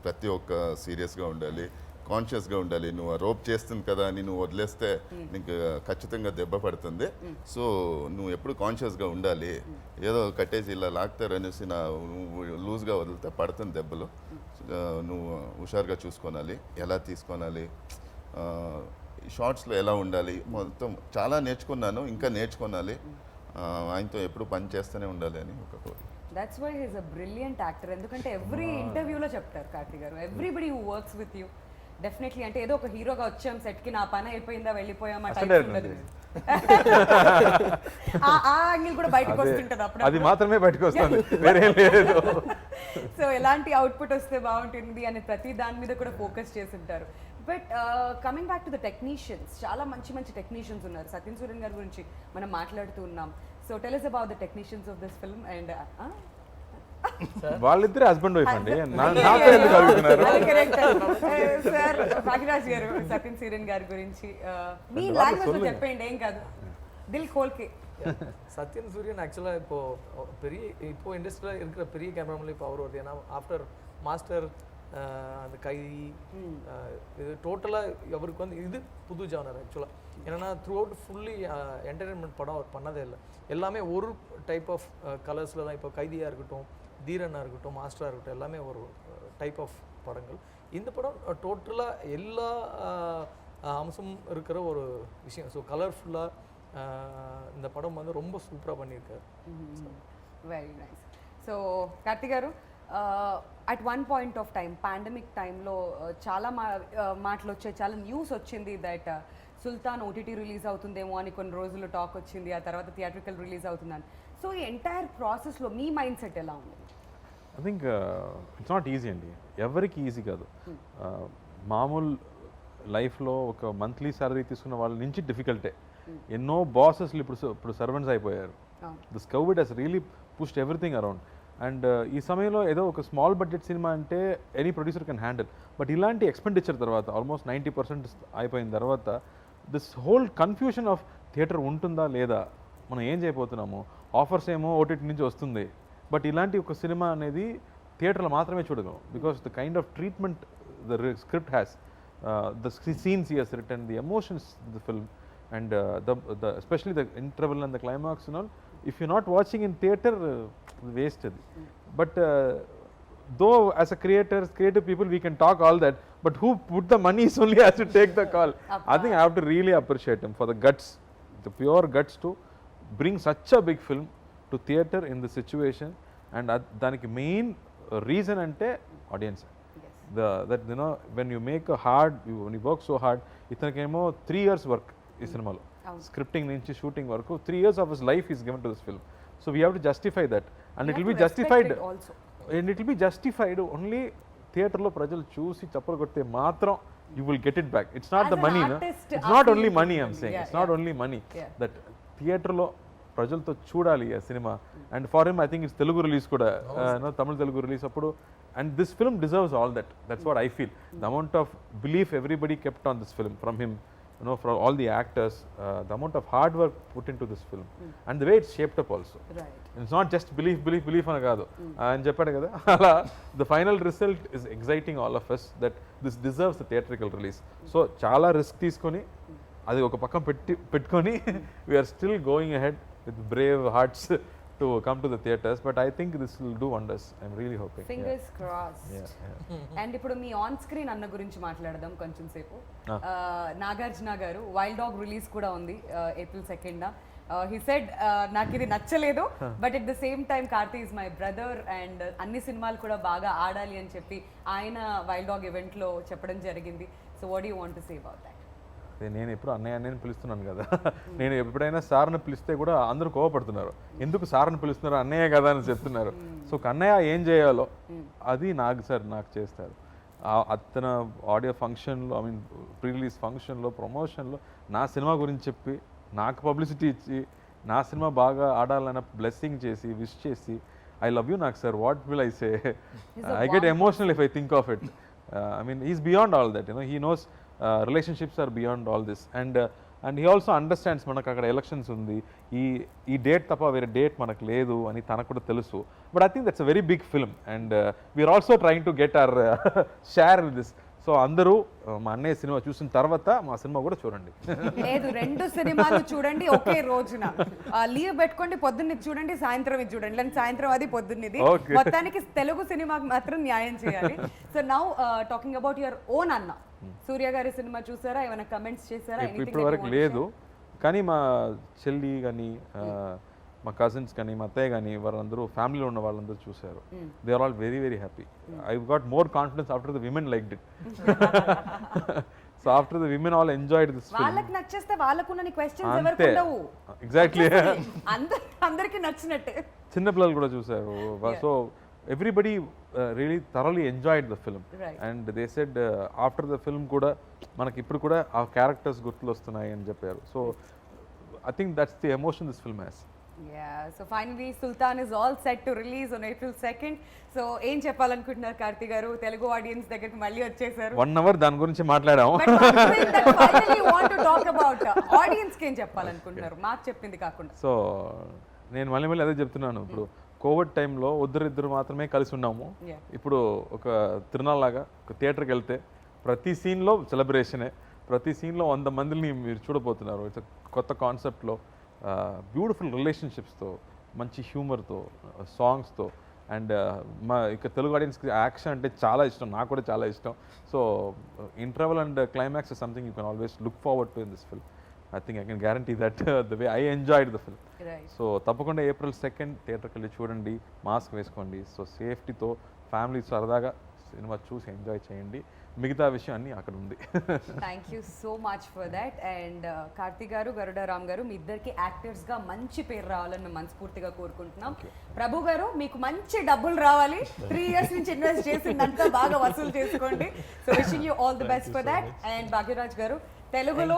ప్రతి ఒక్క సీరియస్గా ఉండాలి, కాన్షియస్గా ఉండాలి. నువ్వు ఆ రోప్ చేస్తుంది కదా అని నువ్వు వదిలేస్తే నీకు ఖచ్చితంగా దెబ్బ పడుతుంది. సో నువ్వు ఎప్పుడు కాన్షియస్గా ఉండాలి. ఏదో కట్టేసి ఇలా లాగుతారనేసి నువ్వు లూజ్గా వదిలితే పడుతుంది దెబ్బలు. నువ్వు హుషారుగా చూసుకోవాలి, ఎలా తీసుకోవాలి, షార్ట్స్లో ఎలా ఉండాలి, మొత్తం చాలా నేర్చుకున్నాను, ఇంకా నేర్చుకోవాలి. ఆయనతో ఎప్పుడు పని చేస్తూనే ఉండాలి అని ఒక కోరిక. That's why he's a brilliant actor. ఎందుకంటే ఎవ్రీ ఇంటర్వ్యూలో చెప్తారు Karthik garu, everybody who works with you definitely అంటే ఏదో ఒక హీరోగా వచ్చాం సెట్కి నా పని అయిపోయిందా వెళ్ళిపోయామా అసలు టైప్ ఉండదు. ఆ యాంగిల్ కూడా బయటకు వస్తుంటది అది అప్పుడు. మాత్రమే బయటకు వస్తుంది, వేరే లేదు. సో ఎలాంటి అవుట్పుట్ వస్తే బాగుంటుంది అని ప్రతి దాని మీద కూడా ఫోకస్ చేస్తుంటారు. But coming back to the technicians, చాలా మంచి మంచి టెక్నీషియన్స్ ఉన్నారు. సత్యన్ సూర్యన్ గారి గురించి మనం మాట్లాడుతూ ఉన్నాం. So tell us about the technicians of this film and వాళ్ళిద్దరే హస్బెండ్ వైఫ్ అండి, నాతో ఎందుకు అడుగుతున్నారు? సార్ భాగ్యరాజ్ గారు సత్యన్ సూర్యన్ గారి గురించి మీ వాళ్ళు లాంగ్వేజ్ లో சொல்லுங்க. చెప్పండి, ఏం కాదు, దిల్ కోల్కే. சத்யன் சூரியன் ஆக்சுவலாக இப்போ இண்டஸ்ட்ரியில் இருக்கிற பெரிய கேமராமேன் இப்போ அவர் வருது. ஏன்னா ஆஃப்டர் மாஸ்டர் அந்த கைதி இது டோட்டலாக அவருக்கு வந்து இது புது ஜானர் ஆக்சுவலாக. என்னென்னா த்ரூ அவுட் ஃபுல்லி என்டர்டெயின்மெண்ட் படம் அவர் பண்ணதே இல்லை. எல்லாமே ஒரு டைப் ஆஃப் கலர்ஸில் தான். இப்போ கைதியாக இருக்கட்டும், தீரனாக இருக்கட்டும், மாஸ்டராக இருக்கட்டும், எல்லாமே ஒரு டைப் ஆஃப் படங்கள். இந்த படம் டோட்டலாக எல்லா அம்சமும் இருக்கிற ஒரு விஷயம். ஸோ கலர்ஃபுல்லாக இந்த படம் வந்து ரொம்ப சூப்பராக பண்ணியிருக்காரு. Very nice. సో కార్తిక్ గారు, at one point of time pandemic టైంలో చాలా మాటలు వచ్చాయి, చాలా న్యూస్ వచ్చింది దట్ సుల్తాన్ ఓటీటీ రిలీజ్ అవుతుందేమో అని కొన్ని రోజులు టాక్ వచ్చింది, ఆ తర్వాత థియేట్రికల్ రిలీజ్ అవుతుందని. సో ఈ ఎంటైర్ ప్రాసెస్లో మీ మైండ్ సెట్ ఎలా ఉంది? I think it's not easy అండి, ఎవరికి ఈజీ కాదు. మామూలు లైఫ్లో ఒక మంత్లీ సాలరీ తీసుకున్న వాళ్ళ నుంచి డిఫికల్టే. ఎన్నో బాసెస్లు ఇప్పుడు సర్వెంట్స్ అయిపోయారు. This covid has really pushed everything around. And ఈ సమయంలో ఏదో ఒక స్మాల్ బడ్జెట్ సినిమా అంటే any producer can handle. But ఇలాంటి ఎక్స్పెండిచర్ తర్వాత ఆల్మోస్ట్ 90% అయిపోయిన తర్వాత this whole confusion of theatre ఉంటుందా లేదా, మనం ఏం చేయబోతున్నాము, ఆఫర్స్ ఏమో ఓటీటీ నుంచి వస్తుంది, బట్ ఇలాంటి ఒక సినిమా అనేది థియేటర్లో మాత్రమే చూడగలం. Because the kind of treatment the script has, the scenes he has written, the emotions the film, and especially the interval and the climax and all, if you're not watching in theater, waste adi. But though as a creative people we can talk all that, but who put the money is only has to take the call. I think I have to really appreciate him for the guts, the pure guts to bring such a big film to theater in the situation. And daniki main reason ante audience. That you know, when you make a hard, when you work so hard, ఇతనికేమో 3 years work ఈ సినిమాలో, scripting నుంచి shooting వరకు 3 years of his life is given to this film. So we have to justify that, and it will be justified, and it will be justified only థియేటర్లో ప్రజలు చూసి చప్పలు కొడితే మాత్రం you will get it back. It's not As the an money, no? artist, It's not I only feel money, it I'm will be. saying. Yeah, It's not yeah. only money. Yeah. That థియేటర్లో ప్రజలతో చూడాలి ఆ cinema. And for him I think it's Telugu release కూడా, తమిళ Telugu release అప్పుడు. And this film deserves all that. That's what I feel. The amount of belief everybody kept on this film from him, you know, from all the actors, the amount of hard work put into this film, and the way it's shaped up also. Right. It's not just belief అని కాదు అని చెప్పాడు కదా, అలా the final result is exciting all of us that this deserves the theatrical release. So చాలా risk తీసుకొని అది ఒక పక్కన పెట్టుకొని we are still going ahead with brave hearts to come to the theaters, but I think this will do wonders. I'm really hoping. Fingers crossed. Yeah. And ఇప్పుడు me on screen అన్న గురించి మాట్లాడదాం కొంచెం సేపు. నాగార్జున గారు వైల్డ్ డాగ్ రిలీజ్ కూడా ఉంది April 2nd. He said నాకు ఇది నచ్చలేదు, but at the same time Karthi is my brother and అన్ని సినిమాలు కూడా బాగా ఆడాలి అని చెప్పి ఆయన వైల్డ్ డాగ్ ఈవెంట్లో చెప్పడం జరిగింది. So what you want to say about that? నేను ఎప్పుడు అన్నయ్య పిలుస్తున్నాను కదా, నేను ఎప్పుడైనా సార్ని పిలిస్తే కూడా అందరూ కోవపడుతున్నారు, ఎందుకు సార్ని పిలుస్తున్నారు, అన్నయ్య కదా అని చెప్తున్నారు. సో అన్నయ్య ఏం చేయాలో అది నాకు చేస్తారు. అతను ఆడియో ఫంక్షన్లో, ఐ మీన్ ప్రీ రిలీజ్ ఫంక్షన్లో, ప్రమోషన్లో నా సినిమా గురించి చెప్పి నాకు పబ్లిసిటీ ఇచ్చి నా సినిమా బాగా ఆడాలన్న బ్లెస్సింగ్ చేసి విష్ చేసి ఐ లవ్ యూ నాకు sir what will I say I get emotional if I think of it I mean is beyond all that you know he knows relationships are beyond all this and he also understands మనకు అక్కడ elections ఉంది ఈ date తప్ప వేరే date మనకు లేదు అని తనకు కూడా తెలుసు but I think that's a very big film and we are also trying to get our share in this so అందరూ మా అన్నయ్య సినిమా చూసిన తర్వాత మా సినిమా కూడా చూడండి లేదు 2 సినిమాలు చూడండి ఒకే రోజున లీవ్ పెట్టుకోండి పొద్దున్న ఇది చూడండి సాయంత్రం ఇది చూడండి లేదా సాయంత్రం అది పొద్దున్న ఇది Okay. మొత్తానికి తెలుగు సినిమాకి మాత్రం న్యాయం చేయాలి so now talking about your own అన్న సూర్య గారి సినిమా చూసారా ఏమైనా కమెంట్స్ చేశారా ఇప్పటి వరకు లేదు కానీ మా చెల్లి కానీ మా కజిన్స్ కానీ మా అత్తయ్య కానీ వాళ్ళందరూ ఫ్యామిలీలో ఉన్న వాళ్ళందరూ చూశారు they are all very very happy I got more confidence after the women like it so after the women all enjoyed this వాళ్ళకి నచ్చేస్తే వాళ్ళకున్న క్వశ్చన్స్ ఎవరికి అంతే ఉండవు ఎగ్జాక్ట్లీ అందరికి నచ్చినట్టే చిన్నపిల్లలు కూడా చూశారు so everybody really thoroughly enjoyed the film Right. And they said after the film కూడా మనకి ఇప్పుడు కూడా ఆ క్యారెక్టర్స్ గుర్తులు వస్తున్నాయి అని చెప్పారు so I think that's the emotion this film has Yeah, so finally Sultan is all set to release on April 2nd. So ఏం చెప్పాలనుకుంటున్నారు కార్తీ గారు తెలుగు ఆడియన్స్ దగ్గరికి మళ్ళీ వచ్చేసారు 1 hour దాని గురించి మాట్లాడాము But one thing that finally want to talk about audience కి ఏం చెప్పాలనుకుంటున్నారు మాకు చెప్పింది కాకుండా సో నేను మళ్ళీ అదే చెప్తున్నాను ఇప్పుడు కోవిడ్ టైంలో ఇద్దరు మాత్రమే కలిసి ఉన్నాము Yeah. ఇప్పుడు ఒక తిరునాళ్ళలాగా ఒక థియేటర్కి వెళ్తే ప్రతి సీన్లో సెలబ్రేషనే ప్రతి సీన్లో 100 మందిని మీరు చూడబోతున్నారు ఇట్స్ కొత్త కాన్సెప్ట్లో బ్యూటిఫుల్ రిలేషన్షిప్స్తో మంచి హ్యూమర్తో సాంగ్స్తో అండ్ మా ఇక తెలుగు ఆడియన్స్కి యాక్షన్ అంటే చాలా ఇష్టం నాకు కూడా చాలా ఇష్టం so interval and climax is something you can always look forward to in this film I think I can guarantee that the way I enjoyed the film Right. So తప్పకుండా April 2nd థియేటర్కి వెళ్ళి చూడండి mask వేసుకోండి so సేఫ్టీతో family సరదాగా cinema చూసి enjoy చేయండి మిగతా విషయం అన్నీ అక్కడ ఉంది thank you so much for that and Karthik గారు గరుడ రామ్ గారు మీ ఇద్దరికి యాక్టర్స్గా మంచి పేరు రావాలని మేము మనస్ఫూర్తిగా కోరుకుంటున్నాం ప్రభు గారు మీకు మంచి డబ్బులు రావాలి 3 years నుంచి ఇన్వెస్ట్ చేసిందంతా బాగా వసూలు చేసుకోండి so wishing you all the best for that and Bhagyaraj గారు తెలుగులో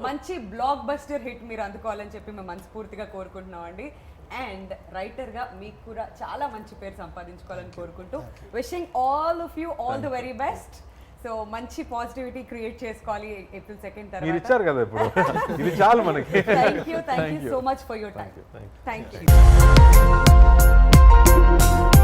మంచి బ్లాక్ బస్టర్ హిట్ మీరు అందుకోవాలని చెప్పి మేము మనస్ఫూర్తిగా కోరుకుంటున్నాం అండి అండ్ రైటర్గా మీకు కూడా చాలా మంచి పేరు సంపాదించుకోవాలని కోరుకుంటూ wishing all of you all the very best so మంచి పాజిటివిటీ క్రియేట్ చేసుకోవాలి April 2nd మీరు తర్వాత ఇచ్చారు కదా ఇప్పుడు ఇది చాలు మనకి thank you so much for your time Thank you. Thank you